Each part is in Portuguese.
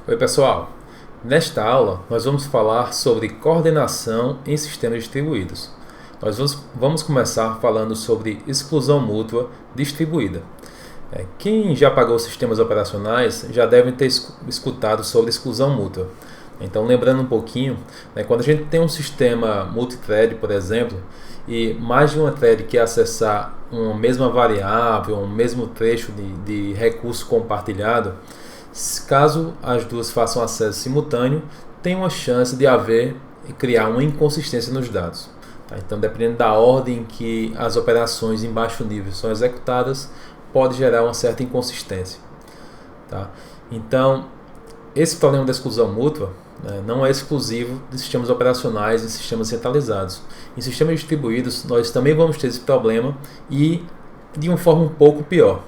Oi pessoal, nesta aula nós vamos falar sobre coordenação em sistemas distribuídos. Nós vamos começar falando sobre exclusão mútua distribuída. Quem já pagou sistemas operacionais já deve ter escutado sobre exclusão mútua. Então, lembrando um pouquinho, quando a gente tem um sistema multithread, por exemplo, e mais de uma thread quer acessar uma mesma variável, um mesmo trecho de recurso compartilhado, caso as duas façam acesso simultâneo, tem uma chance de criar uma inconsistência nos dados. Então, dependendo da ordem que as operações em baixo nível são executadas, pode gerar uma certa inconsistência. Então, esse problema da exclusão mútua não é exclusivo de sistemas operacionais e sistemas centralizados. Em sistemas distribuídos, nós também vamos ter esse problema e de uma forma um pouco pior.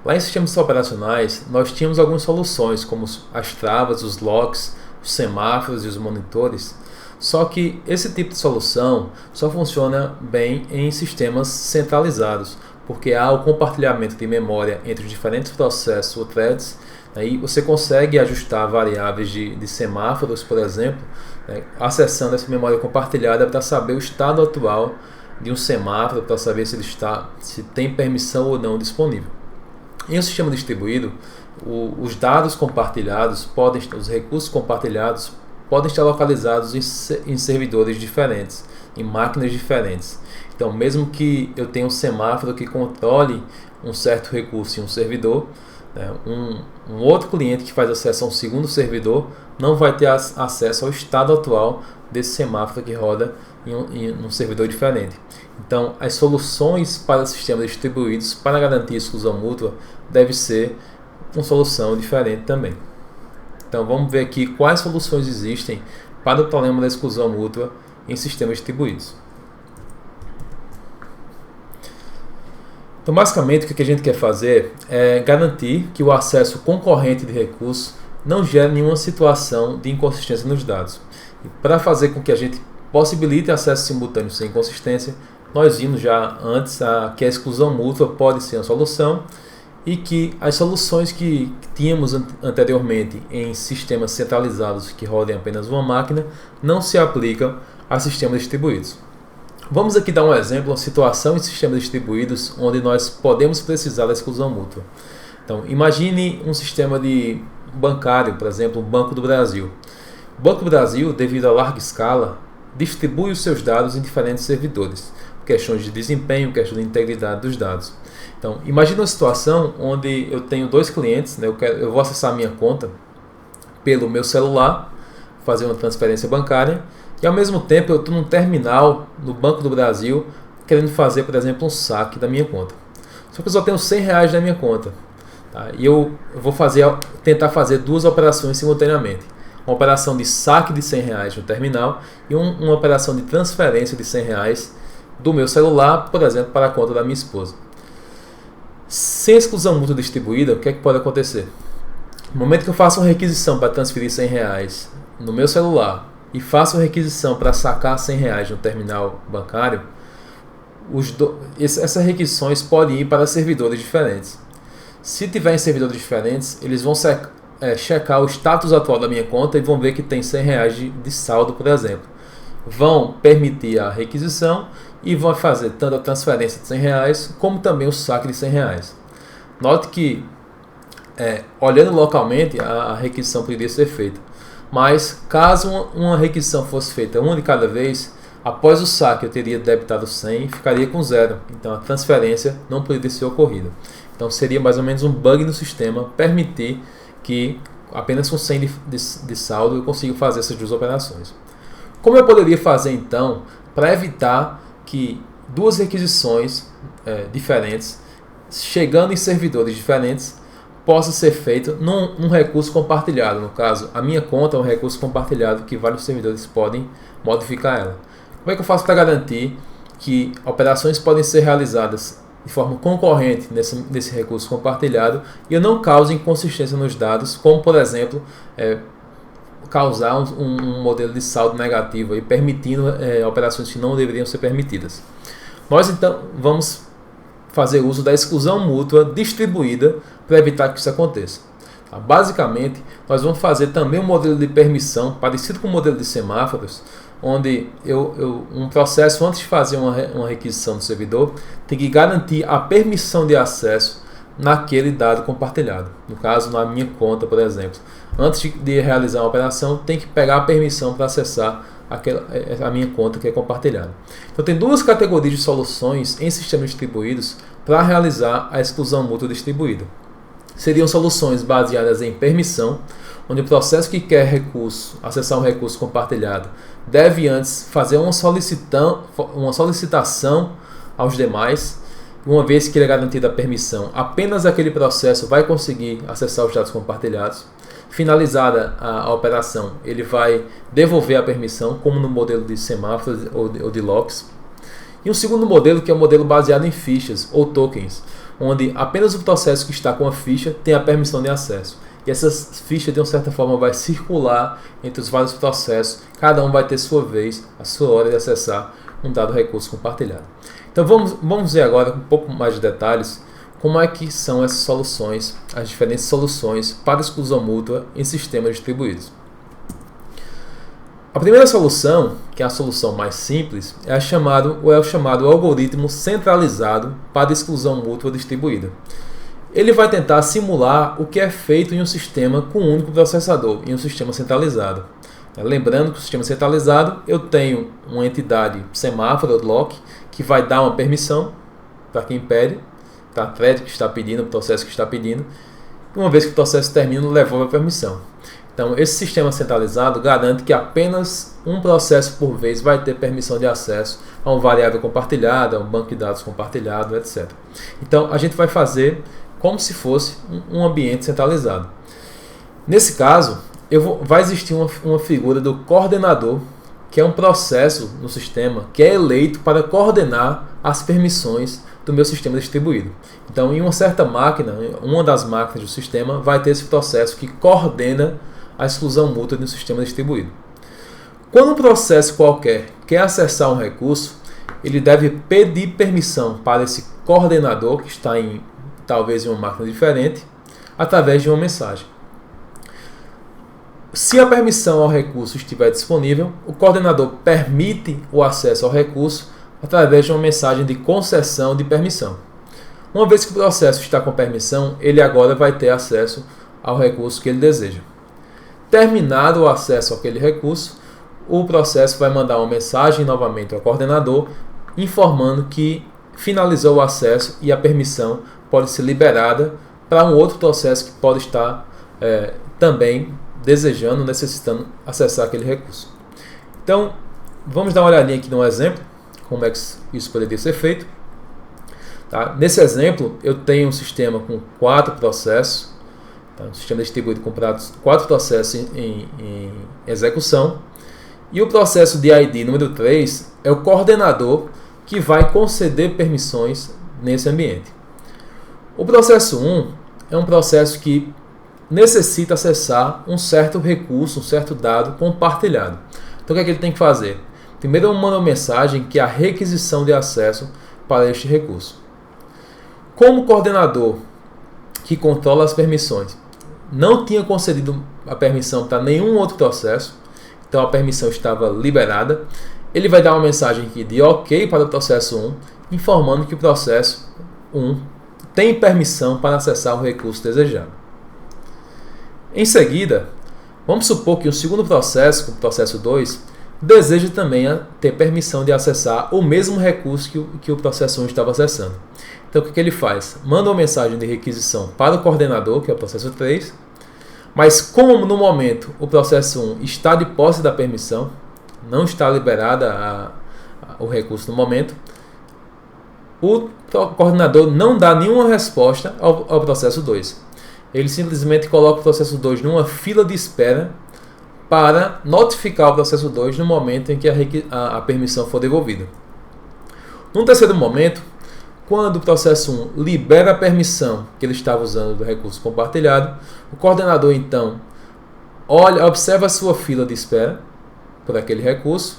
Lá em sistemas operacionais, nós tínhamos algumas soluções, como as travas, os locks, os semáforos e os monitores. Só que esse tipo de solução só funciona bem em sistemas centralizados, porque há o compartilhamento de memória entre os diferentes processos ou threads. Aí você consegue ajustar variáveis de semáforos, por exemplo, acessando essa memória compartilhada para saber o estado atual de um semáforo, para saber se tem permissão ou não disponível. Em um sistema distribuído, os dados compartilhados, os recursos compartilhados podem estar localizados em servidores diferentes, em máquinas diferentes. Então, mesmo que eu tenha um semáforo que controle um certo recurso em um servidor, um outro cliente que faz acesso a um segundo servidor não vai ter acesso ao estado atual desse semáforo que roda em um servidor diferente. Então, as soluções para sistemas distribuídos para garantir exclusão mútua deve ser uma solução diferente também. Então, vamos ver aqui quais soluções existem para o problema da exclusão mútua em sistemas distribuídos. Então, basicamente, o que a gente quer fazer é garantir que o acesso concorrente de recursos não gere nenhuma situação de inconsistência nos dados. E para fazer com que a gente possibilite acesso simultâneo sem inconsistência, nós vimos já antes que a exclusão mútua pode ser uma solução e que as soluções que tínhamos anteriormente em sistemas centralizados que rodem apenas uma máquina não se aplicam a sistemas distribuídos. Vamos aqui dar um exemplo, uma situação em sistemas distribuídos onde nós podemos precisar da exclusão mútua. Então, imagine um sistema bancário, por exemplo, o Banco do Brasil. O Banco do Brasil, devido à larga escala, distribui os seus dados em diferentes servidores, questões de desempenho, questão de integridade dos dados. Então, imagine uma situação onde eu tenho dois clientes, eu vou acessar a minha conta pelo meu celular, fazer uma transferência bancária, e ao mesmo tempo eu estou num terminal no Banco do Brasil querendo fazer, por exemplo, um saque da minha conta. Só que eu só tenho R$100 na minha conta. E eu vou tentar fazer duas operações simultaneamente. Uma operação de saque de R$100 no terminal e uma operação de transferência de R$100 do meu celular, por exemplo, para a conta da minha esposa. Sem exclusão mútua distribuída, o que é que pode acontecer? No momento que eu faço uma requisição para transferir R$100 no meu celular e faço uma requisição para sacar R$100 no terminal bancário, essas requisições podem ir para servidores diferentes. Se tiverem servidores diferentes, eles vão checar o status atual da minha conta e vão ver que tem R$100 de saldo, por exemplo. Vão permitir a requisição e vão fazer tanto a transferência de R$100 como também o saque de R$100. Note que, olhando localmente, a requisição poderia ser feita. Mas, caso uma requisição fosse feita uma de cada vez, após o saque eu teria debitado 100 e ficaria com 0. Então, a transferência não poderia ser ocorrida. Então, seria mais ou menos um bug no sistema permitir que apenas com 100 de saldo eu consiga fazer essas duas operações. Como eu poderia fazer, então, para evitar que duas requisições diferentes, chegando em servidores diferentes, possa ser feito num recurso compartilhado? No caso, a minha conta é um recurso compartilhado que vários servidores podem modificar ela. Como é que eu faço para garantir que operações podem ser realizadas de forma concorrente nesse recurso compartilhado e eu não cause inconsistência nos dados, como, por exemplo, causar um modelo de saldo negativo, permitindo operações que não deveriam ser permitidas? Nós, então, vamos fazer uso da exclusão mútua distribuída para evitar que isso aconteça. Tá? Basicamente, nós vamos fazer também um modelo de permissão parecido com o modelo de semáforos, onde um processo, antes de fazer uma requisição do servidor, tem que garantir a permissão de acesso naquele dado compartilhado. No caso, na minha conta, por exemplo. Antes de realizar uma operação, tem que pegar a permissão para acessar a minha conta que é compartilhada. Então, tem duas categorias de soluções em sistemas distribuídos para realizar a exclusão mútua distribuída. Seriam soluções baseadas em permissão, onde o processo que quer acessar um recurso compartilhado deve antes fazer uma solicitação aos demais. Uma vez que ele é garantida a permissão, apenas aquele processo vai conseguir acessar os dados compartilhados. Finalizada a operação, ele vai devolver a permissão, como no modelo de semáforos ou de locks. E um segundo modelo, que é o modelo baseado em fichas ou tokens, onde apenas o processo que está com a ficha tem a permissão de acesso. E essas fichas, de uma certa forma, vai circular entre os vários processos. Cada um vai ter sua vez, a sua hora de acessar um dado recurso compartilhado. Então vamos ver agora com um pouco mais de detalhes como é que são essas soluções, as diferentes soluções para exclusão mútua em sistemas distribuídos. A primeira solução, que é a solução mais simples, é o chamado algoritmo centralizado para exclusão mútua distribuída. Ele vai tentar simular o que é feito em um sistema com um único processador, em um sistema centralizado. Lembrando que o sistema centralizado, eu tenho uma entidade semáforo ou lock que vai dar uma permissão para quem pede, para a thread que está pedindo, o processo que está pedindo. E uma vez que o processo termina, devolve a permissão. Então, esse sistema centralizado garante que apenas um processo por vez vai ter permissão de acesso a uma variável compartilhada, a um banco de dados compartilhado, etc. Então, a gente vai fazer como se fosse um ambiente centralizado. Nesse caso, vai existir uma figura do coordenador, que é um processo no sistema que é eleito para coordenar as permissões do meu sistema distribuído. Então, em uma certa máquina, uma das máquinas do sistema, vai ter esse processo que coordena a exclusão mútua de um sistema distribuído. Quando um processo qualquer quer acessar um recurso, ele deve pedir permissão para esse coordenador, que está talvez em uma máquina diferente, através de uma mensagem. Se a permissão ao recurso estiver disponível, o coordenador permite o acesso ao recurso através de uma mensagem de concessão de permissão. Uma vez que o processo está com permissão, ele agora vai ter acesso ao recurso que ele deseja. Terminado o acesso àquele recurso, o processo vai mandar uma mensagem novamente ao coordenador, informando que finalizou o acesso e a permissão pode ser liberada para um outro processo que pode estar também desejando, necessitando acessar aquele recurso. Então, vamos dar uma olhadinha aqui num exemplo, como é que isso poderia ser feito. Tá? Nesse exemplo, eu tenho um sistema com 4 processos, tá? Um sistema distribuído com 4 processos em execução, e o processo de ID número 3 é o coordenador que vai conceder permissões nesse ambiente. O processo 1 é um processo que necessita acessar um certo recurso, um certo dado compartilhado. Então, o que é que ele tem que fazer? Primeiro, eu mando uma mensagem que é a requisição de acesso para este recurso. Como coordenador que controla as permissões não tinha concedido a permissão para nenhum outro processo, então a permissão estava liberada, ele vai dar uma mensagem aqui de OK para o processo 1, informando que o processo 1 tem permissão para acessar o recurso desejado. Em seguida, vamos supor que o segundo processo, o processo 2, deseja também ter permissão de acessar o mesmo recurso que o processo 1 estava acessando. Então, o que ele faz? Manda uma mensagem de requisição para o coordenador, que é o processo 3, mas como no momento o processo 1 está de posse da permissão, não está liberada o recurso no momento, o coordenador não dá nenhuma resposta ao processo 2. Ele simplesmente coloca o processo 2 numa fila de espera para notificar o processo 2 no momento em que a permissão for devolvida. Num terceiro momento, quando o processo 1 libera a permissão que ele estava usando do recurso compartilhado, o coordenador então observa a sua fila de espera por aquele recurso,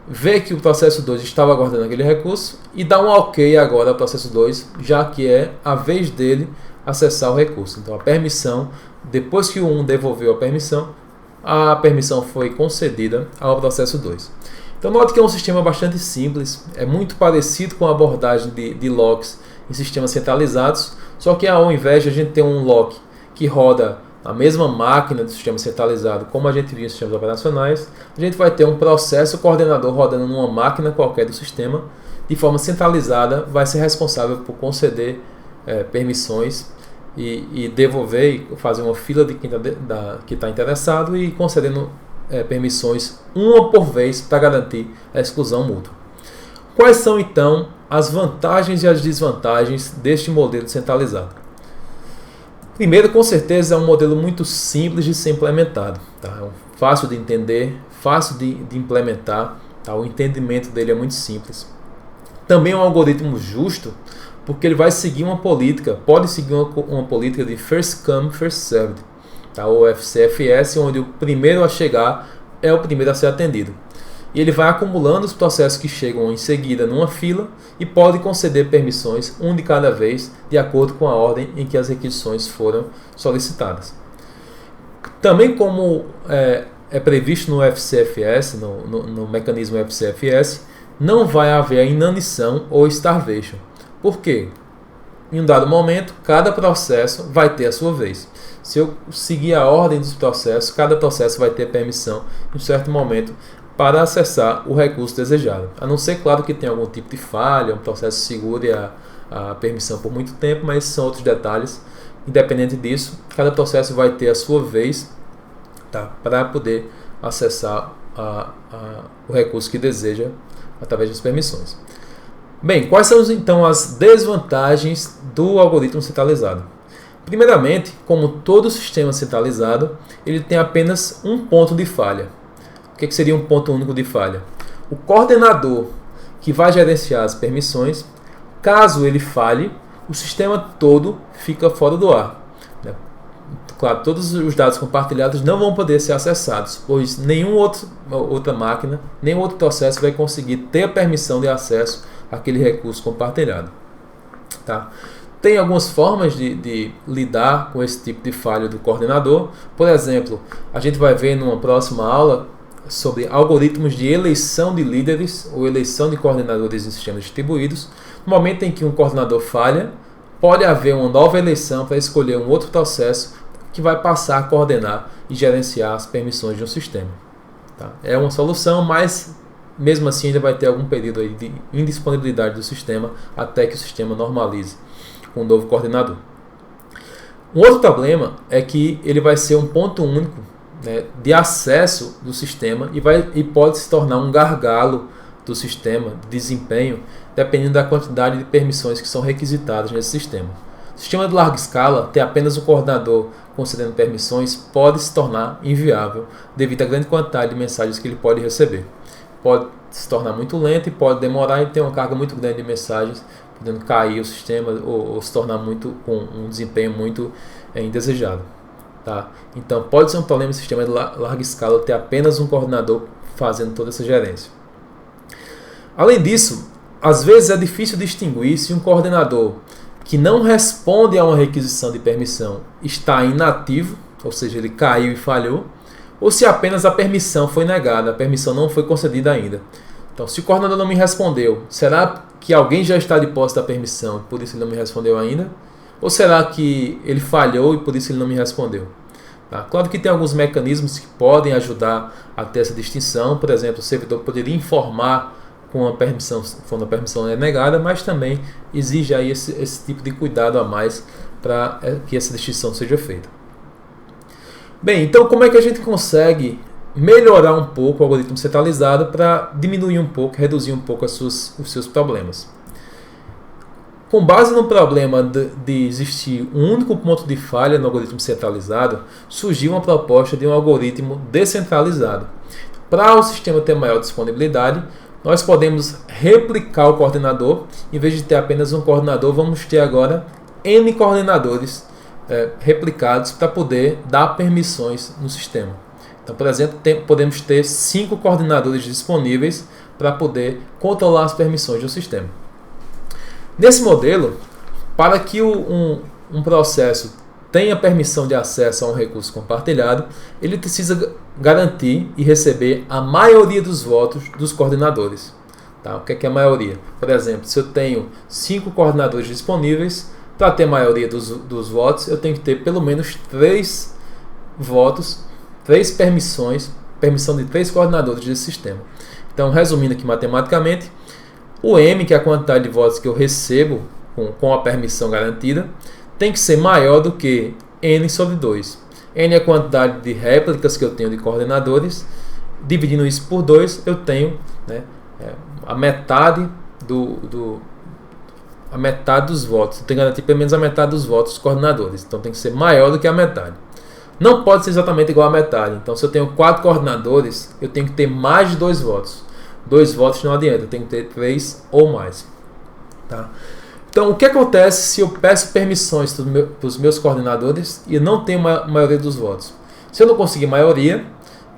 vê que o processo 2 estava aguardando aquele recurso e dá um OK agora ao processo 2, já que é a vez dele acessar o recurso. Então a permissão, depois que o 1 devolveu a permissão foi concedida ao processo 2. Então note que é um sistema bastante simples, é muito parecido com a abordagem de locks em sistemas centralizados, só que ao invés de a gente ter um lock que roda a mesma máquina do sistema centralizado, como a gente viu em sistemas operacionais, a gente vai ter um processo coordenador rodando numa máquina qualquer do sistema, de forma centralizada, vai ser responsável por conceder permissões e devolver, e fazer uma fila de quem está interessado e concedendo permissões uma por vez para garantir a exclusão mútua. Quais são então as vantagens e as desvantagens deste modelo centralizado? Primeiro, com certeza, é um modelo muito simples de ser implementado. Tá? É fácil de entender, fácil de implementar. Tá? O entendimento dele é muito simples. Também é um algoritmo justo, porque ele vai seguir uma política, pode seguir uma política de first come, first served, tá? Ou FCFS, onde o primeiro a chegar é o primeiro a ser atendido. E ele vai acumulando os processos que chegam em seguida numa fila e pode conceder permissões, um de cada vez, de acordo com a ordem em que as requisições foram solicitadas. Também como é previsto no FCFS, no mecanismo FCFS, não vai haver a inanição ou starvation. Por quê? Em um dado momento, cada processo vai ter a sua vez. Se eu seguir a ordem dos processos, cada processo vai ter permissão em um certo momento para acessar o recurso desejado. A não ser, claro, que tenha algum tipo de falha, um processo segure a permissão por muito tempo, mas são outros detalhes. Independente disso, cada processo vai ter a sua vez, tá, para poder acessar o recurso que deseja através das permissões. Bem, quais são então as desvantagens do algoritmo centralizado? Primeiramente, como todo sistema centralizado, ele tem apenas um ponto de falha. O que seria um ponto único de falha? O coordenador que vai gerenciar as permissões, caso ele falhe, o sistema todo fica fora do ar. Claro, todos os dados compartilhados não vão poder ser acessados, pois nenhuma outra máquina, nenhum outro processo vai conseguir ter a permissão de acesso àquele recurso compartilhado. Tá? Tem algumas formas de lidar com esse tipo de falha do coordenador. Por exemplo, a gente vai ver numa próxima aula sobre algoritmos de eleição de líderes ou eleição de coordenadores em sistemas distribuídos. No momento em que um coordenador falha, pode haver uma nova eleição para escolher um outro processo que vai passar a coordenar e gerenciar as permissões de um sistema. Tá? É uma solução, mas mesmo assim ainda vai ter algum período aí de indisponibilidade do sistema até que o sistema normalize com um novo coordenador. Um outro problema é que ele vai ser um ponto único, né, de acesso do sistema e pode se tornar um gargalo do sistema de desempenho, dependendo da quantidade de permissões que são requisitadas nesse sistema. O sistema de larga escala, ter apenas um coordenador concedendo permissões, pode se tornar inviável devido à grande quantidade de mensagens que ele pode receber. Pode se tornar muito lento e pode demorar e ter uma carga muito grande de mensagens, podendo cair o sistema ou se tornar com um desempenho muito indesejado. Tá? Então pode ser um problema no sistema de larga escala ter apenas um coordenador fazendo toda essa gerência. Além disso, às vezes é difícil distinguir se um coordenador que não responde a uma requisição de permissão está inativo, ou seja, ele caiu e falhou, ou se apenas a permissão foi negada, a permissão não foi concedida ainda. Então, se o coordenador não me respondeu, será que alguém já está de posse da permissão e por isso ele não me respondeu ainda? Ou será que ele falhou e por isso ele não me respondeu? Tá? Claro que tem alguns mecanismos que podem ajudar a ter essa distinção. Por exemplo, o servidor poderia informar quando a permissão é negada, mas também exige aí esse tipo de cuidado a mais para que essa distinção seja feita. Bem, então como é que a gente consegue melhorar um pouco o algoritmo centralizado para diminuir um pouco, reduzir um pouco os seus problemas? Com base no problema de existir um único ponto de falha no algoritmo centralizado, surgiu uma proposta de um algoritmo descentralizado. Para o sistema ter maior disponibilidade, nós podemos replicar o coordenador. Em vez de ter apenas um coordenador, vamos ter agora N coordenadores replicados para poder dar permissões no sistema. Então, por exemplo, podemos ter 5 coordenadores disponíveis para poder controlar as permissões do sistema. Nesse modelo, para que um um processo tenha permissão de acesso a um recurso compartilhado, ele precisa garantir e receber a maioria dos votos dos coordenadores. Tá? O que é a maioria? Por exemplo, se eu tenho 5 coordenadores disponíveis, para ter a maioria dos votos, eu tenho que ter pelo menos 3 votos, 3 permissão de 3 coordenadores desse sistema. Então, resumindo aqui matematicamente, o M, que é a quantidade de votos que eu recebo com a permissão garantida, tem que ser maior do que N sobre 2. N é a quantidade de réplicas que eu tenho de coordenadores. Dividindo isso por 2, eu tenho, né, a metade a metade dos votos. Eu tenho que garantir pelo menos a metade dos votos dos coordenadores. Então tem que ser maior do que a metade. Não pode ser exatamente igual à metade. Então, se eu tenho 4 coordenadores, eu tenho que ter mais de 2 votos. 2 votos não adianta, eu tenho que ter 3 ou mais. Tá? Então, o que acontece se eu peço permissões para os meus coordenadores e não tenho a maioria dos votos? Se eu não conseguir maioria,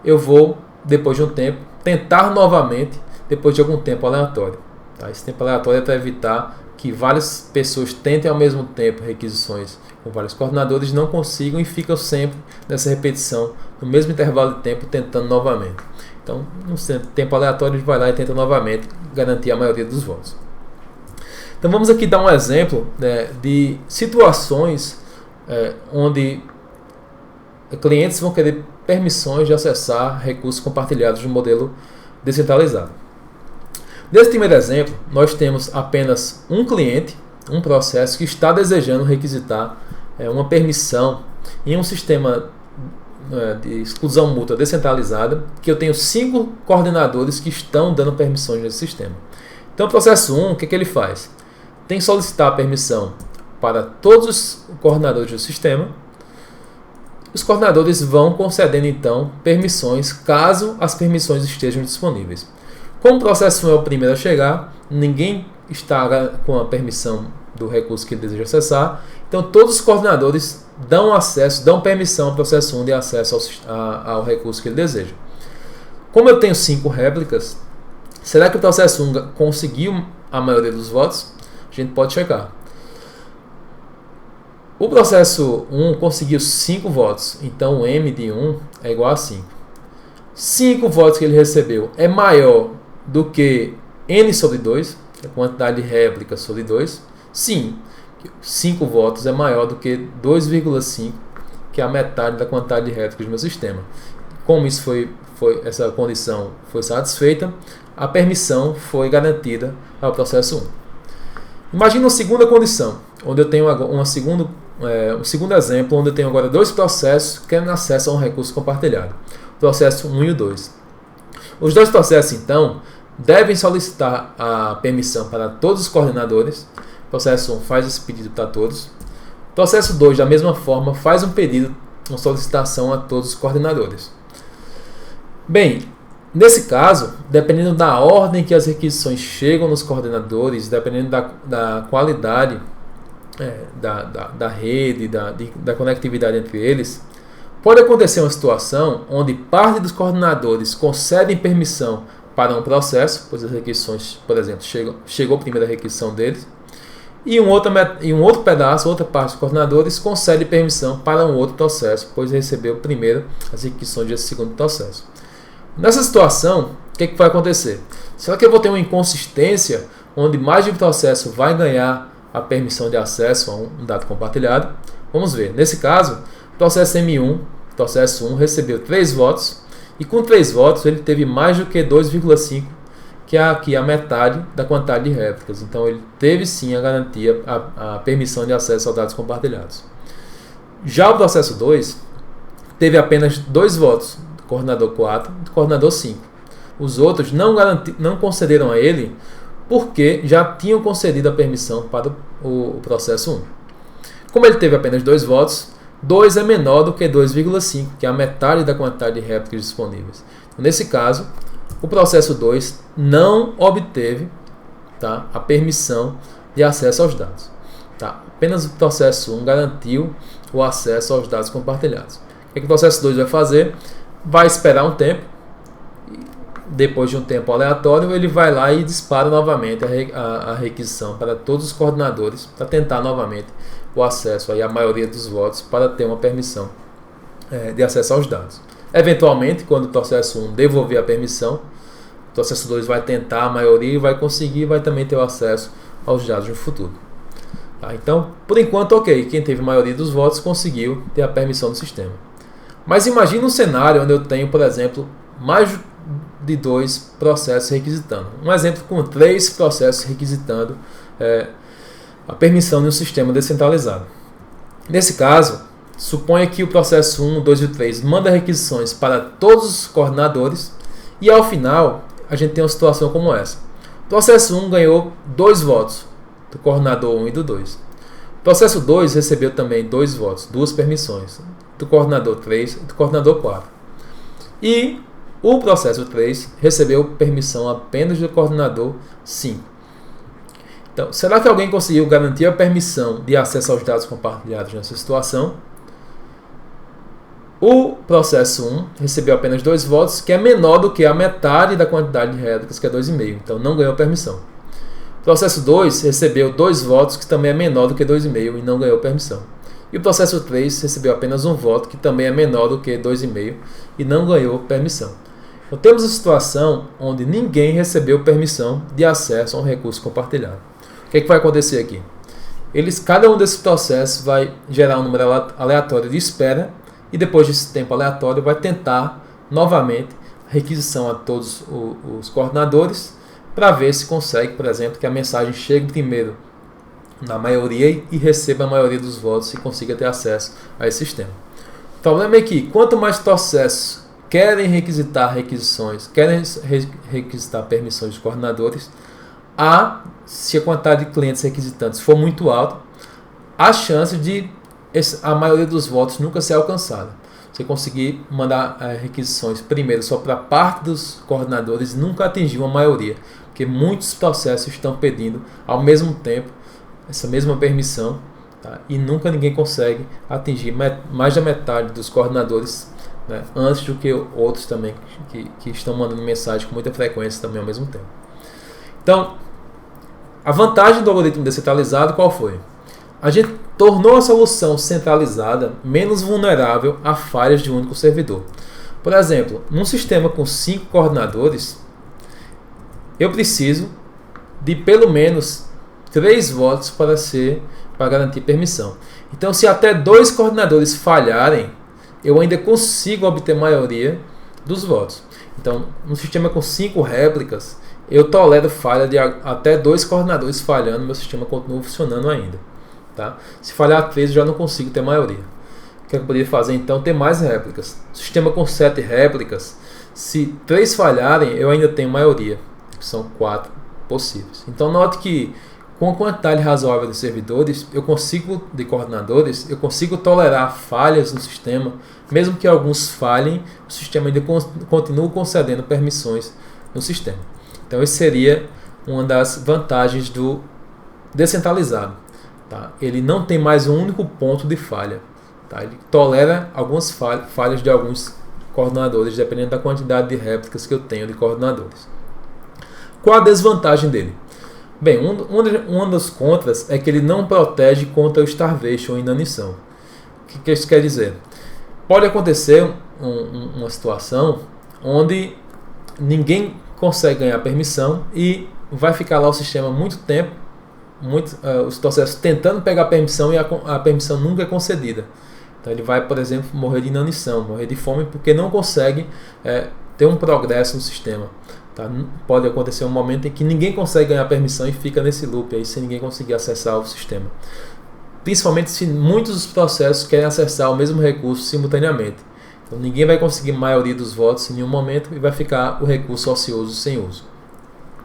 eu vou, depois de um tempo, tentar novamente, depois de algum tempo aleatório. Tá? Esse tempo aleatório é para evitar que várias pessoas tentem ao mesmo tempo requisições com vários coordenadores, não consigam e ficam sempre nessa repetição, no mesmo intervalo de tempo, tentando novamente. Então, no tempo aleatório, a gente vai lá e tenta novamente garantir a maioria dos votos. Então, vamos aqui dar um exemplo, né, de situações onde clientes vão querer permissões de acessar recursos compartilhados no modelo descentralizado. Nesse primeiro exemplo, nós temos apenas um cliente, um processo que está desejando requisitar uma permissão em um sistema de exclusão mútua descentralizada, que eu tenho 5 coordenadores que estão dando permissões nesse sistema. Então, o processo 1, o que ele faz? Tem que solicitar a permissão para todos os coordenadores do sistema. Os coordenadores vão concedendo, então, permissões, caso as permissões estejam disponíveis. Como o processo 1 é o primeiro a chegar, ninguém está com a permissão do recurso que ele deseja acessar, então todos os coordenadores dão permissão ao processo 1 de acesso ao recurso que ele deseja. Como eu tenho 5 réplicas, será que o processo 1 conseguiu a maioria dos votos? A gente pode checar. O processo 1 conseguiu 5 votos, então o M de 1 é igual a 5. 5 votos que ele recebeu é maior do que N sobre 2, a quantidade de réplicas sobre 2. Sim, 5 votos é maior do que 2,5, que é a metade da quantidade de réplicas do meu sistema. Como isso essa condição foi satisfeita, a permissão foi garantida ao processo 1. Imagina uma segunda condição, onde eu tenho um segundo exemplo, onde eu tenho agora 2 processos que querem acesso a um recurso compartilhado. O processo 1 e o 2. Os 2 processos, então, devem solicitar a permissão para todos os coordenadores. O processo 1 faz esse pedido para todos. O processo 2, da mesma forma, faz um pedido, uma solicitação a todos os coordenadores. Bem, nesse caso, dependendo da ordem que as requisições chegam nos coordenadores, dependendo da qualidade da rede, da conectividade entre eles, pode acontecer uma situação onde parte dos coordenadores concedem permissão para um processo, pois as requisições, por exemplo, chegou a primeira requisição deles, e um outro pedaço, outra parte dos coordenadores concede permissão para um outro processo, pois recebeu primeiro as requisições desse segundo processo. Nessa situação, o que vai acontecer? Será que eu vou ter uma inconsistência onde mais de um processo vai ganhar a permissão de acesso a um dado compartilhado? Vamos ver. Nesse caso, o processo M1, processo 1, recebeu 3 votos, e com 3 votos ele teve mais do que 2,5, que é aqui a metade da quantidade de réplicas. Então ele teve sim a garantia, a permissão de acesso a dados compartilhados. Já o processo 2 teve apenas 2 votos, do coordenador 4 e do coordenador 5. Os outros não concederam a ele porque já tinham concedido a permissão para o processo 1. Como ele teve apenas 2 votos, 2 é menor do que 2,5, que é a metade da quantidade de réplicas disponíveis. Nesse caso, o processo 2 não obteve, tá, a permissão de acesso aos dados. Tá? Apenas o processo 1 garantiu o acesso aos dados compartilhados. O que o processo 2 vai fazer? Vai esperar um tempo. Depois de um tempo aleatório, ele vai lá e dispara novamente a requisição para todos os coordenadores, para tentar novamente o acesso aí à maioria dos votos para ter uma permissão de acesso aos dados. Eventualmente, quando o processo 1 devolver a permissão, o processo 2 vai tentar a maioria e vai conseguir, vai também ter o acesso aos dados no futuro. Tá? Então, por enquanto, ok, quem teve a maioria dos votos conseguiu ter a permissão do sistema. Mas imagine um cenário onde eu tenho, por exemplo, mais de 2 processos requisitando. Um exemplo com 3 processos requisitando a permissão de um sistema descentralizado. Nesse caso, suponha que o processo 1, 2 e 3 manda requisições para todos os coordenadores e ao final a gente tem uma situação como essa. O processo 1 ganhou 2 votos do coordenador 1 e do 2. O processo 2 recebeu também 2 votos, 2 permissões do coordenador 3 e do coordenador 4. E o processo 3 recebeu permissão apenas do coordenador 5. Então, será que alguém conseguiu garantir a permissão de acesso aos dados compartilhados nessa situação? O processo 1 recebeu apenas 2 votos, que é menor do que a metade da quantidade de réplicas, que é 2,5. Então, não ganhou permissão. O processo 2 recebeu 2 votos, que também é menor do que 2,5 e não ganhou permissão. E o processo 3 recebeu apenas 1 voto, que também é menor do que 2,5 e não ganhou permissão. Então, temos a situação onde ninguém recebeu permissão de acesso a um recurso compartilhado. O que vai acontecer aqui? Cada um desses processos vai gerar um número aleatório de espera e depois desse tempo aleatório vai tentar novamente a requisição a todos os coordenadores para ver se consegue, por exemplo, que a mensagem chegue primeiro na maioria e receba a maioria dos votos e consiga ter acesso a esse sistema. O problema é que quanto mais processos querem requisitar requisições, querem requisitar permissões dos coordenadores, se a quantidade de clientes requisitantes for muito alta, a chance de a maioria dos votos nunca ser alcançada. Você conseguir mandar requisições primeiro só para parte dos coordenadores nunca atingir uma maioria, porque muitos processos estão pedindo ao mesmo tempo essa mesma permissão, tá? E nunca ninguém consegue atingir mais da metade dos coordenadores, né, antes do que outros também que estão mandando mensagem com muita frequência também ao mesmo tempo. Então, a vantagem do algoritmo descentralizado qual foi? A gente tornou a solução centralizada menos vulnerável a falhas de um único servidor. Por exemplo, num sistema com 5 coordenadores, eu preciso de pelo menos 3 votos para garantir permissão. Então, se até 2 coordenadores falharem, eu ainda consigo obter maioria dos votos. Então, num sistema com 5 réplicas, eu tolero falha de até 2 coordenadores falhando, meu sistema continua funcionando ainda. Tá? Se falhar 3, eu já não consigo ter maioria. O que eu poderia fazer então? Ter mais réplicas. Sistema com 7 réplicas, se 3 falharem, eu ainda tenho maioria, que são 4 possíveis. Então note que com a quantidade razoável de servidores, de coordenadores, eu consigo tolerar falhas no sistema, mesmo que alguns falhem, o sistema ainda continua concedendo permissões no sistema. Então, essa seria uma das vantagens do descentralizado. Tá? Ele não tem mais um único ponto de falha. Tá? Ele tolera algumas falhas de alguns coordenadores, dependendo da quantidade de réplicas que eu tenho de coordenadores. Qual a desvantagem dele? Bem, uma das contras é que ele não protege contra o starvation ou inanição. O que isso quer dizer? Pode acontecer uma situação onde ninguém consegue ganhar permissão e vai ficar lá o sistema muito tempo, os processos tentando pegar a permissão e a permissão nunca é concedida. Então ele vai, por exemplo, morrer de inanição, morrer de fome porque não consegue ter um progresso no sistema. Tá? Pode acontecer um momento em que ninguém consegue ganhar permissão e fica nesse loop aí sem ninguém conseguir acessar o sistema. Principalmente se muitos dos processos querem acessar o mesmo recurso simultaneamente. Então ninguém vai conseguir a maioria dos votos em nenhum momento e vai ficar o recurso ocioso sem uso.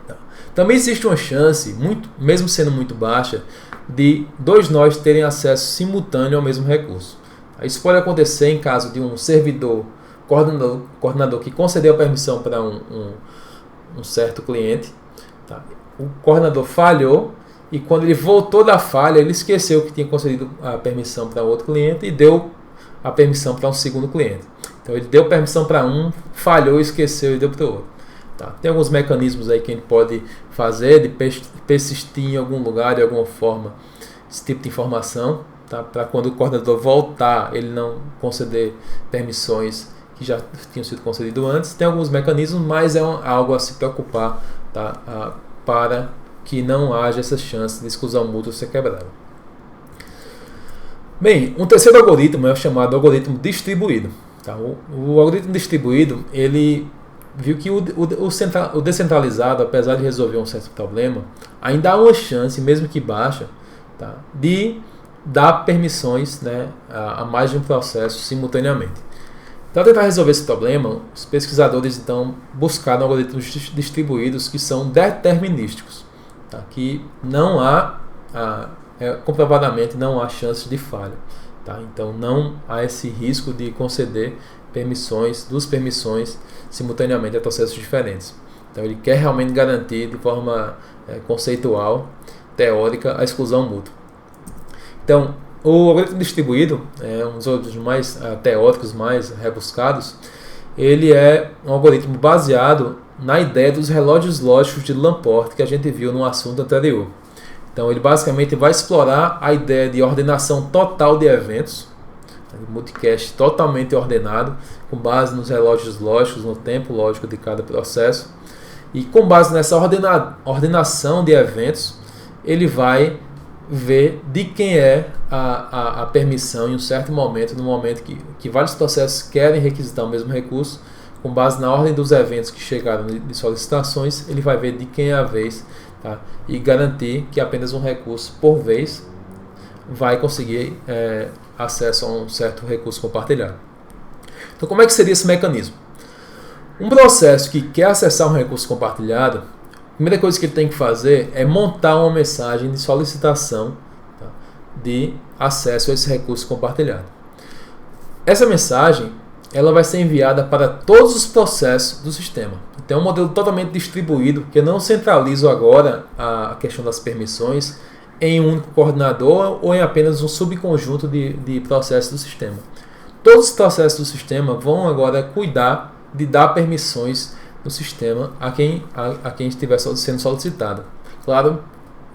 Tá? Também existe uma chance, mesmo sendo muito baixa, de 2 nós terem acesso simultâneo ao mesmo recurso. Isso pode acontecer em caso de um servidor coordenador que concedeu a permissão para um certo cliente. Tá? O coordenador falhou e quando ele voltou da falha, ele esqueceu que tinha concedido a permissão para outro cliente e deu a permissão para um segundo cliente. Então ele deu permissão para um, falhou, esqueceu e deu para o outro. Tá? Tem alguns mecanismos aí que a gente pode fazer de persistir em algum lugar, de alguma forma, esse tipo de informação. tá? Para quando o coordenador voltar, ele não conceder permissões que já tinham sido concedidas antes. Tem alguns mecanismos, mas é algo a se preocupar, tá? Para que não haja essa chance de exclusão mútua ser quebrada. Bem, um terceiro algoritmo é o chamado algoritmo distribuído. Tá? O algoritmo distribuído, ele viu que o descentralizado, apesar de resolver um certo problema, ainda há uma chance, mesmo que baixa, tá? De dar permissões, né, a mais de um processo simultaneamente. Para tentar resolver esse problema, os pesquisadores então buscaram algoritmos distribuídos que são determinísticos, tá? Que não há, comprovadamente não há chance de falha. Tá? Então não há esse risco de conceder duas permissões simultaneamente a processos diferentes. Então ele quer realmente garantir de forma conceitual, teórica, a exclusão mútua. Então o algoritmo distribuído é um dos outros mais teóricos, mais rebuscados. Ele é um algoritmo baseado na ideia dos relógios lógicos de Laporte que a gente viu no assunto anterior. Então ele basicamente vai explorar a ideia de ordenação total de eventos, de multicast totalmente ordenado, com base nos relógios lógicos, no tempo lógico de cada processo. E com base nessa ordenação de eventos, ele vai ver de quem é a permissão em um certo momento, no momento que vários processos querem requisitar o mesmo recurso. Com base na ordem dos eventos que chegaram de solicitações, ele vai ver de quem é a vez, tá? E garantir que apenas um recurso por vez vai conseguir acesso a um certo recurso compartilhado. Então, como é que seria esse mecanismo? Um processo que quer acessar um recurso compartilhado, a primeira coisa que ele tem que fazer é montar uma mensagem de solicitação, tá, de acesso a esse recurso compartilhado. Essa mensagem ela vai ser enviada para todos os processos do sistema. Então é um modelo totalmente distribuído, que eu não centralizo agora a questão das permissões em um único coordenador ou em apenas um subconjunto de processos do sistema. Todos os processos do sistema vão agora cuidar de dar permissões no sistema a quem estiver sendo solicitado. Claro,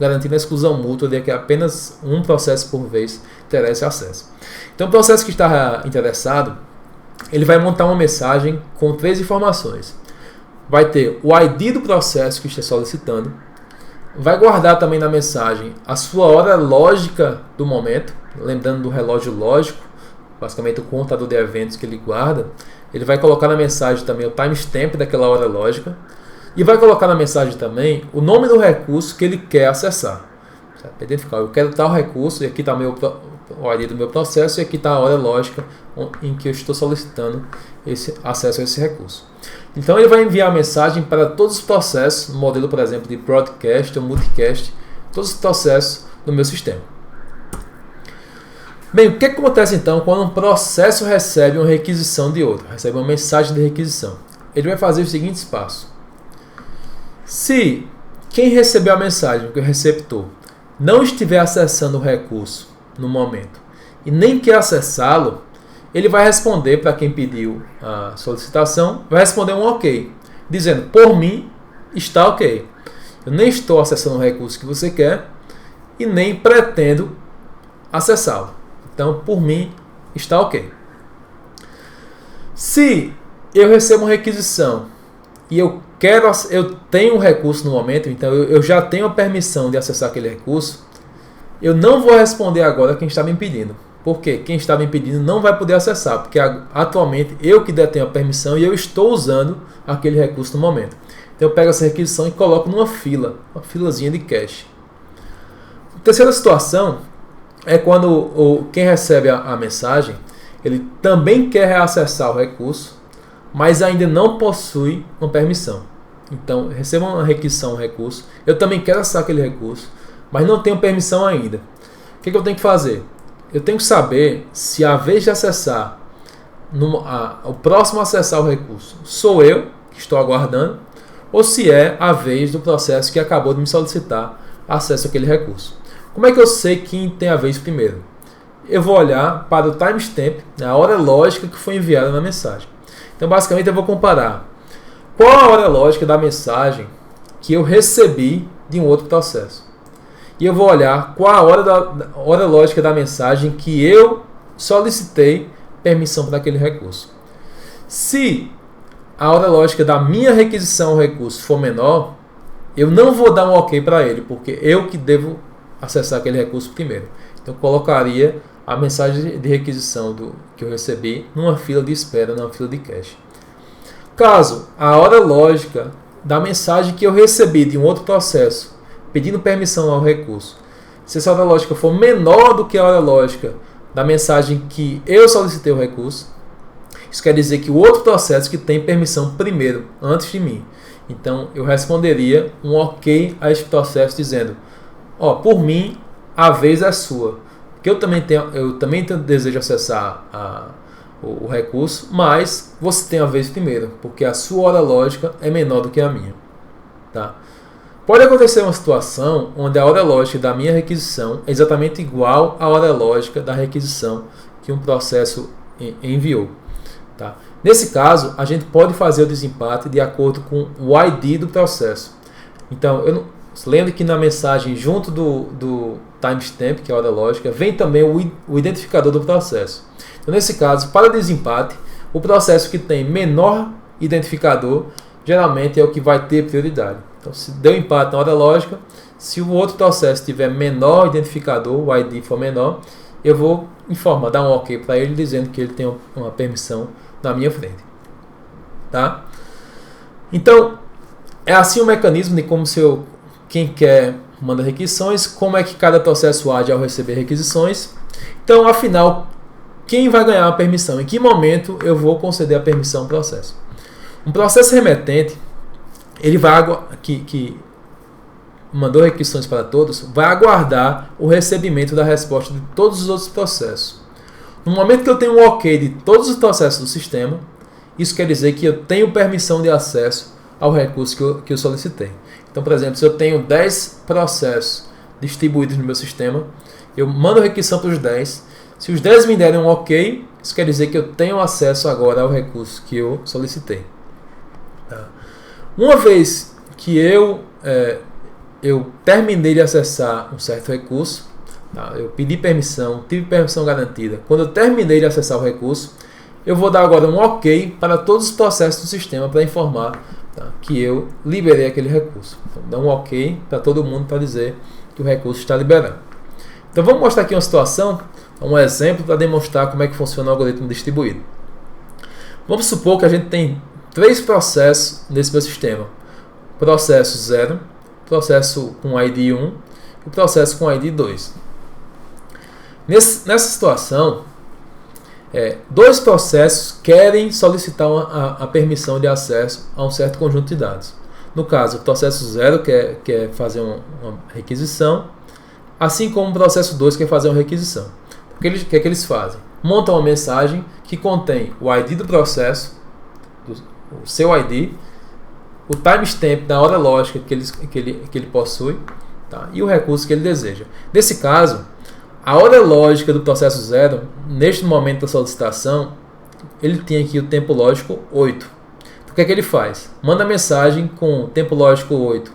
garantindo a exclusão mútua de que apenas um processo por vez terá esse acesso. Então o processo que está interessado, ele vai montar uma mensagem com 3 informações. Vai ter o ID do processo que está solicitando, vai guardar também na mensagem a sua hora lógica do momento, lembrando do relógio lógico, basicamente o contador de eventos que ele guarda. Ele vai colocar na mensagem também o timestamp daquela hora lógica e vai colocar na mensagem também o nome do recurso que ele quer acessar. Identificar, eu quero tal recurso e aqui está o ID do meu processo e aqui está a hora lógica em que eu estou solicitando esse acesso a esse recurso. Então ele vai enviar a mensagem para todos os processos, no modelo, por exemplo, de broadcast ou multicast, todos os processos do meu sistema. Bem, o que acontece então quando um processo recebe uma requisição de outro, recebe uma mensagem de requisição? Ele vai fazer os seguintes passos. Se quem recebeu a mensagem, que é o receptor, não estiver acessando o recurso no momento e nem quer acessá-lo, ele vai responder para quem pediu a solicitação, vai responder um OK, dizendo, por mim está OK. Eu nem estou acessando o recurso que você quer e nem pretendo acessá-lo. Então, por mim está OK. Se eu recebo uma requisição e eu tenho um recurso no momento, então eu já tenho a permissão de acessar aquele recurso, eu não vou responder agora quem está me impedindo. Porque quem está me impedindo não vai poder acessar, porque atualmente eu que detenho a permissão e eu estou usando aquele recurso no momento. Então eu pego essa requisição e coloco numa fila, uma filazinha de cache. A terceira situação é quando quem recebe a mensagem, ele também quer acessar o recurso, mas ainda não possui uma permissão. Então, recebo uma requisição, um recurso, eu também quero acessar aquele recurso, mas não tenho permissão ainda. O que eu tenho que fazer? Eu tenho que saber se a vez de acessar, o próximo a acessar o recurso sou eu, que estou aguardando, ou se é a vez do processo que acabou de me solicitar acesso àquele recurso. Como é que eu sei quem tem a vez primeiro? Eu vou olhar para o timestamp, a hora lógica que foi enviada na mensagem. Então, basicamente, eu vou comparar qual a hora lógica da mensagem que eu recebi de um outro processo. e eu vou olhar qual a hora lógica da mensagem que eu solicitei permissão para aquele recurso. Se a hora lógica da minha requisição ao recurso for menor, eu não vou dar um OK para ele, porque eu que devo acessar aquele recurso primeiro. Então eu colocaria a mensagem de requisição que eu recebi numa fila de espera, numa fila de cache. Caso a hora lógica da mensagem que eu recebi de um outro processo pedindo permissão ao recurso, se essa hora lógica for menor do que a hora lógica da mensagem que eu solicitei o recurso, isso quer dizer que o outro processo que tem permissão primeiro, antes de mim. Então eu responderia um OK a esse processo dizendo: por mim a vez é sua, porque eu também tenho desejo de acessar o recurso, mas você tem a vez primeiro, porque a sua hora lógica é menor do que a minha. Tá? Pode acontecer uma situação onde a hora lógica da minha requisição é exatamente igual à hora lógica da requisição que um processo enviou. Tá? Nesse caso, a gente pode fazer o desempate de acordo com o ID do processo. Então, lembro que na mensagem junto do timestamp, que é a hora lógica, vem também o identificador do processo. Então, nesse caso, para desempate, o processo que tem menor identificador geralmente é o que vai ter prioridade. Então, se deu empate na hora lógica, se o outro processo tiver menor identificador, o ID for menor, eu vou dar um OK para ele dizendo que ele tem uma permissão na minha frente. Tá? Então, é assim o mecanismo de como quem quer manda requisições, como é que cada processo age ao receber requisições. Então, afinal, quem vai ganhar a permissão? Em que momento eu vou conceder a permissão ao processo? Um processo remetente, ele que mandou requisições para todos, vai aguardar o recebimento da resposta de todos os outros processos. No momento que eu tenho um OK de todos os processos do sistema, isso quer dizer que eu tenho permissão de acesso ao recurso que eu solicitei. Então, por exemplo, se eu tenho 10 processos distribuídos no meu sistema, eu mando requisição para os 10. Se os 10 me derem um OK, isso quer dizer que eu tenho acesso agora ao recurso que eu solicitei. Tá? Uma vez que eu terminei de acessar um certo recurso, tá? Eu pedi permissão, tive permissão garantida. Quando eu terminei de acessar o recurso, eu vou dar agora um OK para todos os processos do sistema para informar, tá, que eu liberei aquele recurso. Então, dá um OK para todo mundo para dizer que o recurso está liberado. Então vamos mostrar aqui uma situação, um exemplo para demonstrar como é que funciona o algoritmo distribuído. Vamos supor que a gente tem 3 processos nesse meu sistema. Processo 0, processo com ID 1 e processo com ID 2. Nessa situação, 2 processos querem solicitar a permissão de acesso a um certo conjunto de dados. No caso, o processo 0 quer fazer uma requisição, assim como o processo 2 quer fazer uma requisição. O que é que eles fazem? Montam uma mensagem que contém o ID do processo, o seu ID, o timestamp da hora lógica que ele possui, tá, e o recurso que ele deseja. Nesse caso, a hora lógica do processo 0, neste momento da solicitação, ele tem aqui o tempo lógico 8. O que é que ele faz? Manda a mensagem com o tempo lógico 8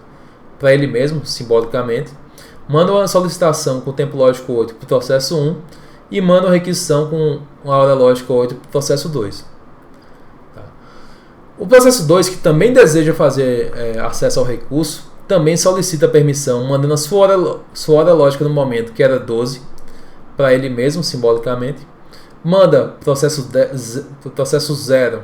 para ele mesmo, simbolicamente, manda uma solicitação com o tempo lógico 8 para o processo 1 e manda uma requisição com a hora lógica 8 para o processo 2. Tá. O processo 2, que também deseja fazer acesso ao recurso, também solicita permissão, mandando a sua hora lógica no momento, que era 12, para ele mesmo, simbolicamente. Manda para o processo 0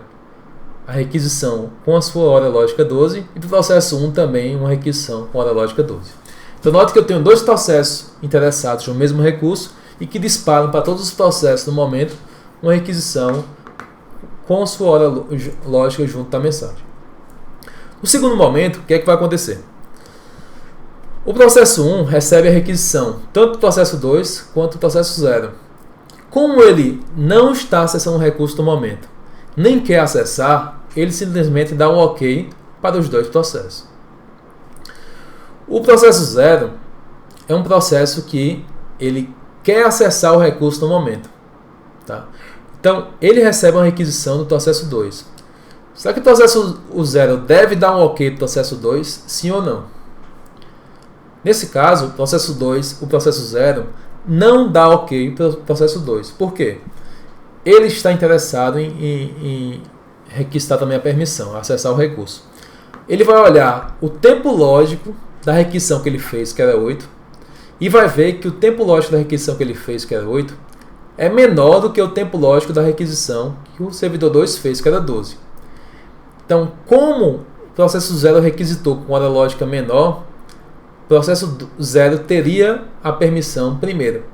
a requisição com a sua hora lógica 12 e para o processo 1 também uma requisição com a hora lógica 12. Então, note que eu tenho 2 processos interessados no mesmo recurso e que disparam para todos os processos no momento uma requisição com a sua hora lógica junto da mensagem. No segundo momento, o que é que vai acontecer? O processo 1 recebe a requisição tanto do processo 2 quanto do processo 0. Como ele não está acessando o recurso no momento, nem quer acessar, ele simplesmente dá um OK para os 2 processos. O processo 0 é um processo que ele quer acessar o recurso no momento. Tá? Então, ele recebe uma requisição do processo 2. Será que o processo 0 deve dar um OK para o processo 2? Sim ou não? Nesse caso, o processo 2, o processo 0, não dá ok para o processo 2. Por quê? Ele está interessado em requisitar também a permissão, acessar o recurso. Ele vai olhar o tempo lógico da requisição que ele fez, que era 8, e vai ver que o tempo lógico da requisição que ele fez, que era 8, é menor do que o tempo lógico da requisição que o servidor 2 fez, que era 12. Então, como o processo 0 requisitou com hora lógica menor, o processo 0 teria a permissão primeiro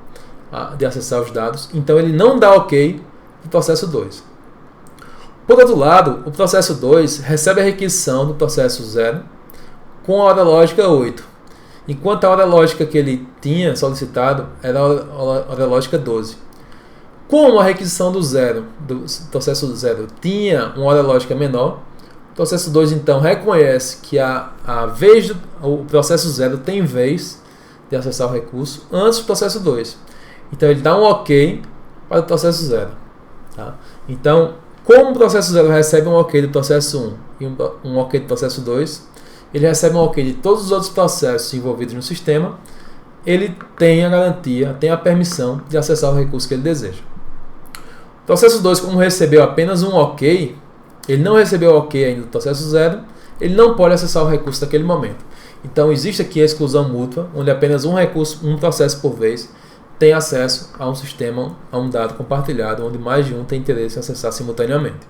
de acessar os dados, então ele não dá ok para o processo 2. Por outro lado, o processo 2 recebe a requisição do processo 0 com a hora lógica 8, enquanto a hora lógica que ele tinha solicitado era a hora lógica 12. Como a requisição do processo 0 tinha uma hora lógica menor, o processo 2 então reconhece que o processo 0 tem vez de acessar o recurso antes do processo 2. Então ele dá um ok para o processo 0. Tá? Então, como o processo 0 recebe um ok do processo 1 e um ok do processo 2, ele recebe um ok de todos os outros processos envolvidos no sistema, ele tem a garantia, tem a permissão de acessar o recurso que ele deseja. O processo 2, como recebeu apenas um ok, ele não recebeu o ok ainda do processo 0, ele não pode acessar o recurso naquele momento. Então existe aqui a exclusão mútua, onde apenas um processo por vez tem acesso a um sistema, a um dado compartilhado, onde mais de um tem interesse em acessar simultaneamente.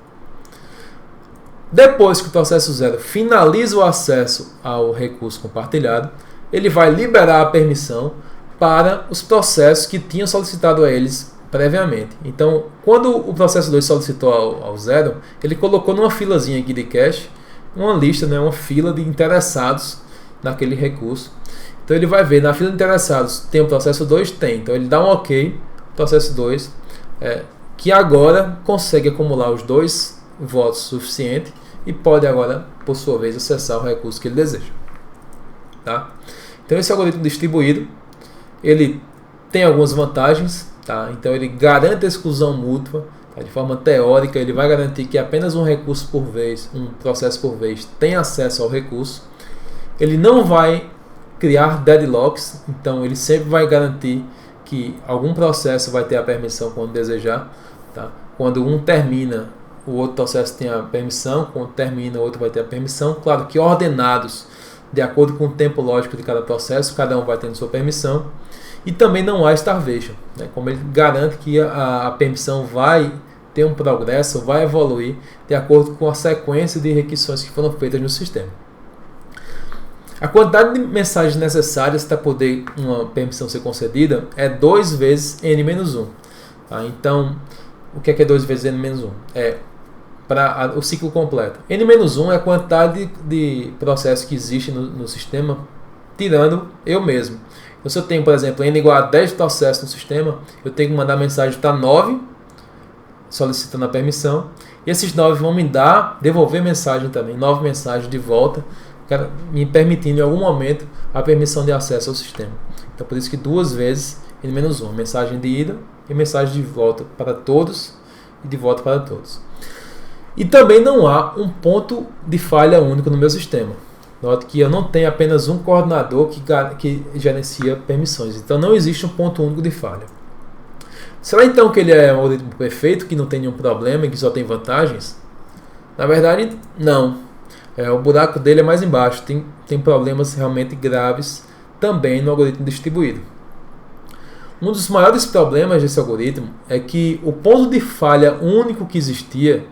Depois que o processo 0 finaliza o acesso ao recurso compartilhado, ele vai liberar a permissão para os processos que tinham solicitado a eles previamente. Então, quando o processo 2 solicitou ao 0, ele colocou numa filazinha aqui de cache, uma lista, uma fila de interessados naquele recurso. Então ele vai ver, na fila de interessados, tem o processo 2? Tem. Então ele dá um ok, processo 2, que agora consegue acumular os 2 votos suficientes e pode agora, por sua vez, acessar o recurso que ele deseja. Tá? Então esse algoritmo distribuído, ele tem algumas vantagens. Tá? Então ele garante a exclusão mútua. Tá? De forma teórica, ele vai garantir que apenas um recurso por vez, um processo por vez, tem acesso ao recurso. Ele não vai criar deadlocks, então ele sempre vai garantir que algum processo vai ter a permissão quando desejar. Tá? Quando um termina, o outro processo tem a permissão, quando termina, o outro vai ter a permissão. Claro que ordenados de acordo com o tempo lógico de cada processo, cada um vai tendo sua permissão. E também não há starvation, né? Como ele garante que a permissão vai ter um progresso, vai evoluir de acordo com a sequência de requisições que foram feitas no sistema. A quantidade de mensagens necessárias para poder uma permissão ser concedida é 2 vezes n-1. Tá? Então, o que é 2 vezes n-1? É para o ciclo completo. n-1 é a quantidade de processos que existe no sistema, tirando eu mesmo. Então, se eu tenho, por exemplo, n igual a 10 processos no sistema, eu tenho que mandar mensagem para 9, solicitando a permissão, e esses 9 vão me devolver mensagem também, 9 mensagens de volta, me permitindo em algum momento a permissão de acesso ao sistema. Então, por isso que 2 vezes n-1, mensagem de ida e mensagem de volta para todos e de volta para todos. E também não há um ponto de falha único no meu sistema. Note que eu não tenho apenas um coordenador que gerencia permissões. Então não existe um ponto único de falha. Será então que ele é um algoritmo perfeito, que não tem nenhum problema e que só tem vantagens? Na verdade, não. O buraco dele é mais embaixo. Tem problemas realmente graves também no algoritmo distribuído. Um dos maiores problemas desse algoritmo é que o ponto de falha único que existia,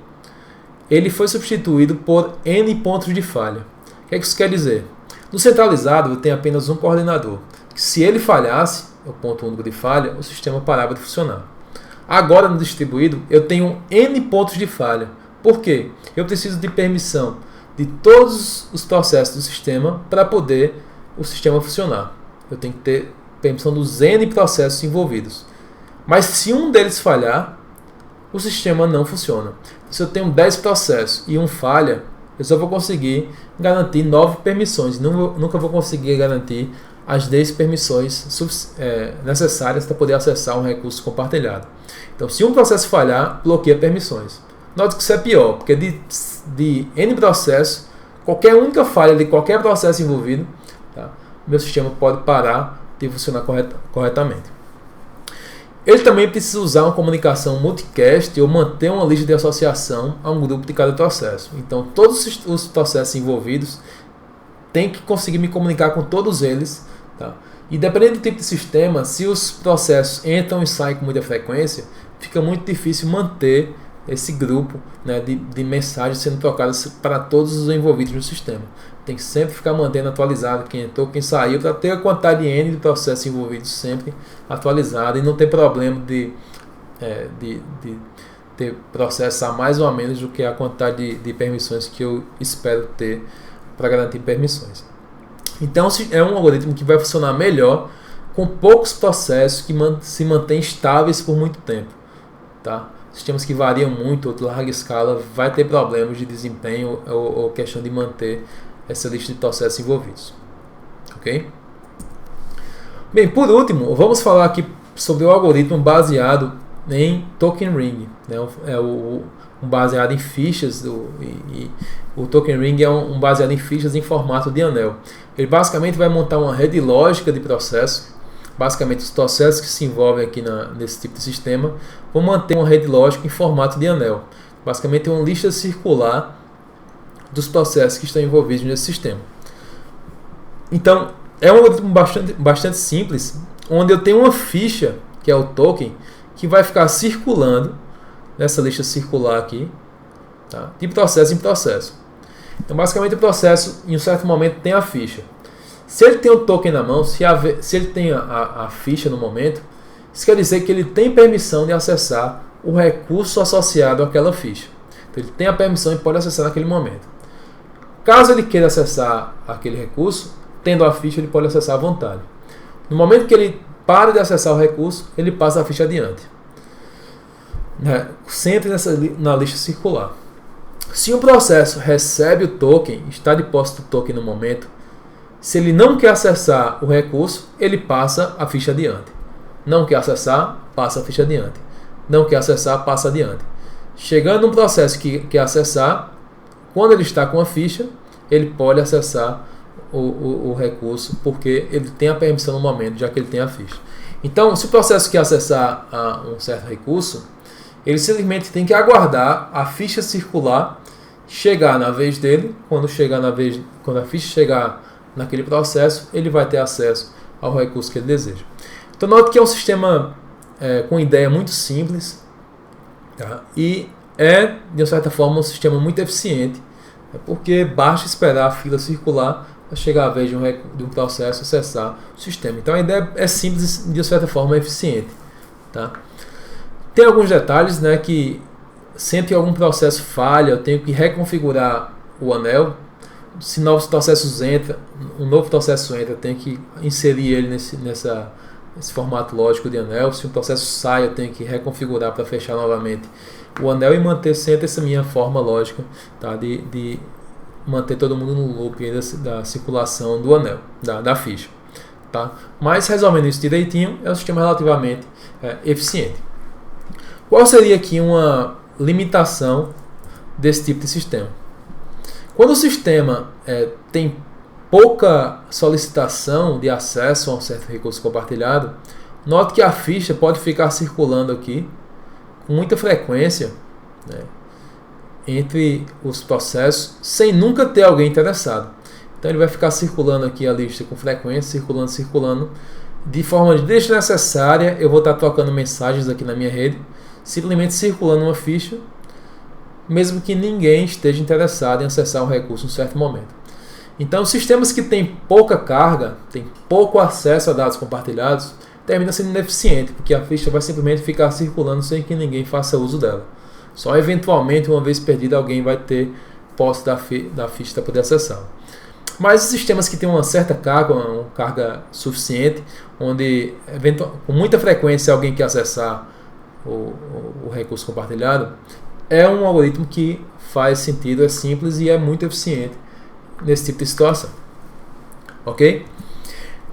ele foi substituído por N pontos de falha. O que isso quer dizer? No centralizado, eu tenho apenas um coordenador. Se ele falhasse, o ponto único de falha, o sistema parava de funcionar. Agora, no distribuído, eu tenho N pontos de falha. Por quê? Eu preciso de permissão de todos os processos do sistema para poder o sistema funcionar. Eu tenho que ter permissão dos N processos envolvidos. Mas se um deles falhar, o sistema não funciona. Se eu tenho 10 processos e um falha, eu só vou conseguir garantir 9 permissões. Nunca vou conseguir garantir as 10 permissões necessárias para poder acessar um recurso compartilhado. Então, se um processo falhar, bloqueia permissões. Note que isso é pior, porque de N processos, qualquer única falha de qualquer processo envolvido, tá, meu sistema pode parar de funcionar corretamente. Ele também precisa usar uma comunicação multicast ou manter uma lista de associação a um grupo de cada processo. Então, todos os processos envolvidos têm que conseguir me comunicar com todos eles. Tá? E dependendo do tipo de sistema, se os processos entram e saem com muita frequência, fica muito difícil manter esse grupo, né, de mensagens sendo trocadas para todos os envolvidos no sistema. Tem que sempre ficar mantendo atualizado quem entrou, quem saiu, para ter a quantidade N de processos envolvidos sempre atualizada e não ter problema de ter processos a mais ou a menos do que a quantidade de permissões que eu espero ter para garantir permissões. Então é um algoritmo que vai funcionar melhor com poucos processos que se mantêm estáveis por muito tempo. Tá? Sistemas que variam muito ou de larga escala vai ter problemas de desempenho ou questão de manter essa lista de processos envolvidos. Ok? Bem, por último, vamos falar aqui sobre o algoritmo baseado em Token Ring. Né? Um baseado em fichas. O Token Ring é um baseado em fichas em formato de anel. Ele basicamente vai montar uma rede lógica de processos. Basicamente, os processos que se envolvem aqui nesse tipo de sistema vão manter uma rede lógica em formato de anel. Basicamente, é uma lista circular dos processos que estão envolvidos nesse sistema. Então, é um algoritmo bastante simples, onde eu tenho uma ficha, que é o token, que vai ficar circulando nessa lista circular aqui, tá? De processo em processo. Então, basicamente, o processo, em um certo momento, tem a ficha. Se ele tem o token na mão, se ele tem a ficha no momento, isso quer dizer que ele tem permissão de acessar o recurso associado àquela ficha. Então, ele tem a permissão e pode acessar naquele momento. Caso ele queira acessar aquele recurso, tendo a ficha, ele pode acessar à vontade. No momento que ele para de acessar o recurso, ele passa a ficha adiante. Sempre na lista circular. Se um processo recebe o token, está de posse do token no momento, se ele não quer acessar o recurso, ele passa a ficha adiante. Não quer acessar, passa a ficha adiante. Não quer acessar, passa adiante. Chegando um processo que quer acessar, quando ele está com a ficha, ele pode acessar o recurso, porque ele tem a permissão no momento, já que ele tem a ficha. Então, se o processo quer acessar um certo recurso, ele simplesmente tem que aguardar a ficha circular chegar na vez dele. Quando a ficha chegar naquele processo, ele vai ter acesso ao recurso que ele deseja. Então, note que é um sistema com ideia muito simples, tá? E de uma certa forma, um sistema muito eficiente, porque basta esperar a fila circular para chegar a vez de um processo acessar o sistema. Então, a ideia é simples e, de certa forma, eficiente. Tá? Tem alguns detalhes, né, que sempre que algum processo falha, eu tenho que reconfigurar o anel. Se novos processos um novo processo entra, eu tenho que inserir ele nesse formato lógico de anel. Se um processo sai, eu tenho que reconfigurar para fechar novamente o anel e manter sempre essa minha forma lógica, tá, de manter todo mundo no loop da circulação do anel, da ficha. Tá? Mas, resolvendo isso direitinho, é um sistema relativamente eficiente. Qual seria aqui uma limitação desse tipo de sistema? Quando o sistema tem pouca solicitação de acesso a um certo recurso compartilhado, note que a ficha pode ficar circulando aqui com muita frequência, né, entre os processos, sem nunca ter alguém interessado. Então ele vai ficar circulando aqui a lista com frequência, circulando, de forma desnecessária. Eu vou estar trocando mensagens aqui na minha rede, simplesmente circulando uma ficha, mesmo que ninguém esteja interessado em acessar um recurso em um certo momento. Então, sistemas que têm pouca carga, têm pouco acesso a dados compartilhados, termina sendo ineficiente, porque a ficha vai simplesmente ficar circulando sem que ninguém faça uso dela. Só eventualmente, uma vez perdida, alguém vai ter posse da ficha para poder acessá-la. Mas sistemas que têm uma certa carga, uma carga suficiente, onde com muita frequência alguém quer acessar o recurso compartilhado, é um algoritmo que faz sentido, é simples e é muito eficiente nesse tipo de situação. Ok?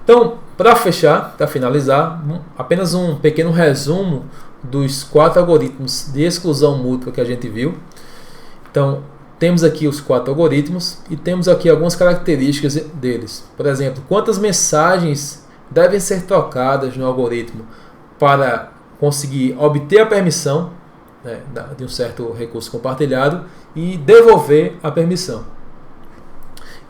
Então, para fechar, para finalizar, apenas um pequeno resumo dos 4 algoritmos de exclusão múltipla que a gente viu. Então, temos aqui os 4 algoritmos e temos aqui algumas características deles. Por exemplo, quantas mensagens devem ser trocadas no algoritmo para conseguir obter a permissão, né, de um certo recurso compartilhado e devolver a permissão.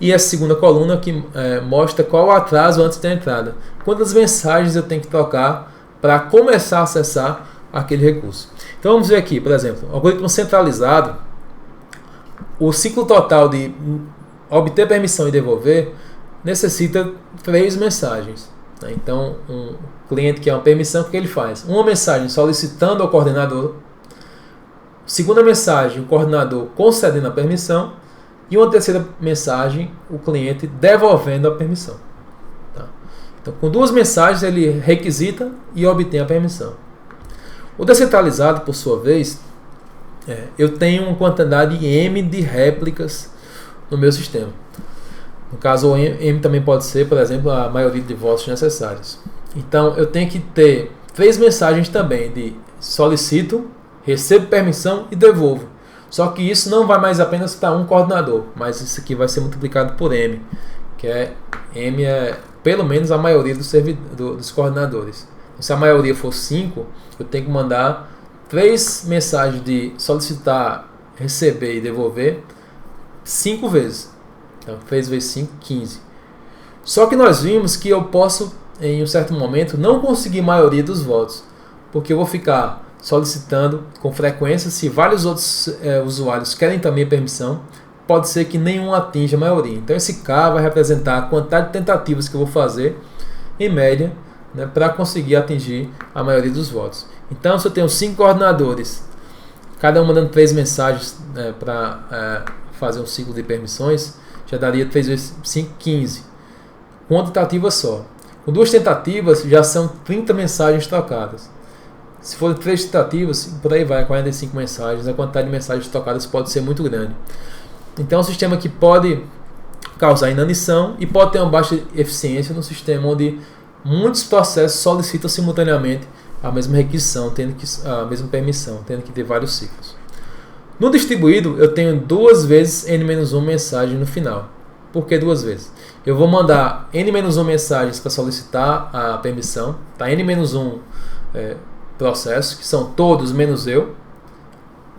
E essa segunda coluna que mostra qual o atraso antes da entrada. Quantas mensagens eu tenho que trocar para começar a acessar aquele recurso. Então vamos ver aqui, por exemplo, algoritmo centralizado, o ciclo total de obter permissão e devolver necessita 3 mensagens. Né? Então, um cliente que quer uma permissão, o que ele faz? Uma mensagem solicitando ao coordenador, segunda mensagem, o coordenador concedendo a permissão, e uma terceira mensagem, o cliente devolvendo a permissão. Tá? Então, com 2 mensagens, ele requisita e obtém a permissão. O descentralizado, por sua vez, eu tenho uma quantidade M de réplicas no meu sistema. No caso, o M também pode ser, por exemplo, a maioria de votos necessários. Então, eu tenho que ter 3 mensagens também de solicito, recebo permissão e devolvo. Só que isso não vai mais apenas para um coordenador, mas isso aqui vai ser multiplicado por M, que M é pelo menos a maioria dos coordenadores. Então, se a maioria for 5, eu tenho que mandar 3 mensagens de solicitar, receber e devolver 5 vezes. Então, 3 vezes 5, 15. Só que nós vimos que eu posso, em um certo momento, não conseguir maioria dos votos, porque eu vou ficar solicitando com frequência. Se vários outros usuários querem também a permissão, pode ser que nenhum atinja a maioria. Então, esse K vai representar a quantidade de tentativas que eu vou fazer, em média, né, para conseguir atingir a maioria dos votos. Então, se eu tenho 5 coordenadores, cada um mandando 3 mensagens, né, para fazer um ciclo de permissões, já daria 3 vezes 5, 15. Com uma tentativa só. Com 2 tentativas, já são 30 mensagens trocadas. Se forem 3 tentativas, por aí vai, 45 mensagens. A quantidade de mensagens trocadas pode ser muito grande. Então, é um sistema que pode causar inanição e pode ter uma baixa eficiência no sistema onde muitos processos solicitam simultaneamente a mesma requisição, a mesma permissão, tendo que ter vários ciclos. No distribuído, eu tenho 2 vezes n-1 mensagem no final. Por que 2 vezes? Eu vou mandar n-1 mensagens para solicitar a permissão, tá? n-1 processos, que são todos menos eu,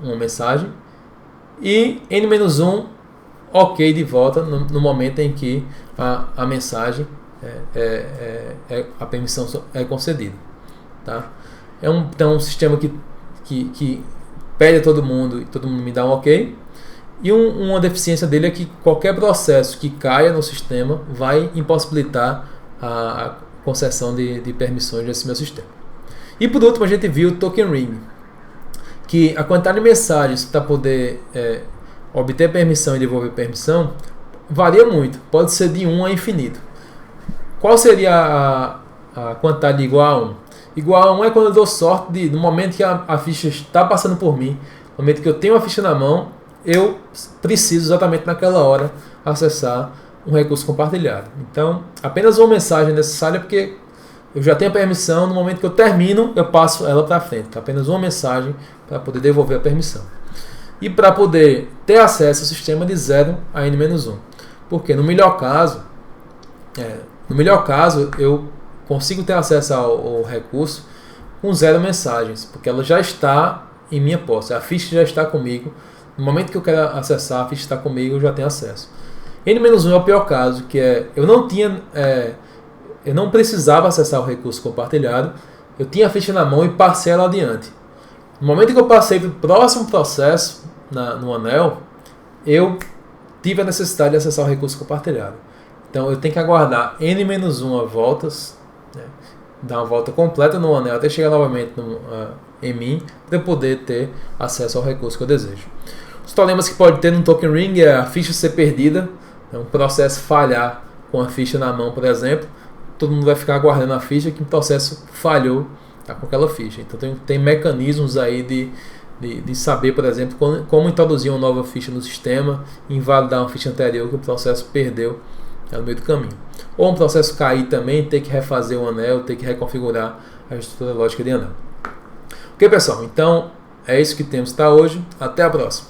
uma mensagem, e n-1 ok de volta no momento em que a mensagem, a permissão é concedida. Tá? Então, um sistema que pede a todo mundo e todo mundo me dá um ok. E uma deficiência dele é que qualquer processo que caia no sistema vai impossibilitar a concessão de permissões desse meu sistema. E por último, a gente viu o token ring, que a quantidade de mensagens para poder obter permissão e devolver permissão varia muito, pode ser de 1 a infinito. Qual seria a quantidade igual a 1? Igual a 1 é quando eu dou sorte no momento que a ficha está passando por mim, no momento que eu tenho a ficha na mão, eu preciso exatamente naquela hora acessar um recurso compartilhado. Então, apenas uma mensagem é necessária porque eu já tenho a permissão, no momento que eu termino, eu passo ela para frente. Então, apenas uma mensagem para poder devolver a permissão. E para poder ter acesso ao sistema de 0 a n-1. Porque no melhor caso, eu consigo ter acesso ao recurso com 0 mensagens, porque ela já está em minha posse, a ficha já está comigo. No momento que eu quero acessar, a ficha está comigo, eu já tenho acesso. N-1 é o pior caso, que eu não precisava acessar o recurso compartilhado, eu tinha a ficha na mão e passei ela adiante. No momento que eu passei para o próximo processo no anel, eu tive a necessidade de acessar o recurso compartilhado. Então eu tenho que aguardar n-1 voltas, né, dar uma volta completa no anel até chegar novamente em mim, para eu poder ter acesso ao recurso que eu desejo. Os problemas que pode ter no token ring é a ficha ser perdida, um processo falhar com a ficha na mão, por exemplo, todo mundo vai ficar aguardando a ficha que o processo falhou, tá, com aquela ficha. Então tem mecanismos aí de saber, por exemplo, como introduzir uma nova ficha no sistema e invalidar uma ficha anterior que o processo perdeu no meio do caminho. Ou um processo cair também, ter que refazer o anel, ter que reconfigurar a estrutura lógica de anel. Ok, pessoal? Então, é isso que temos para hoje. Até a próxima.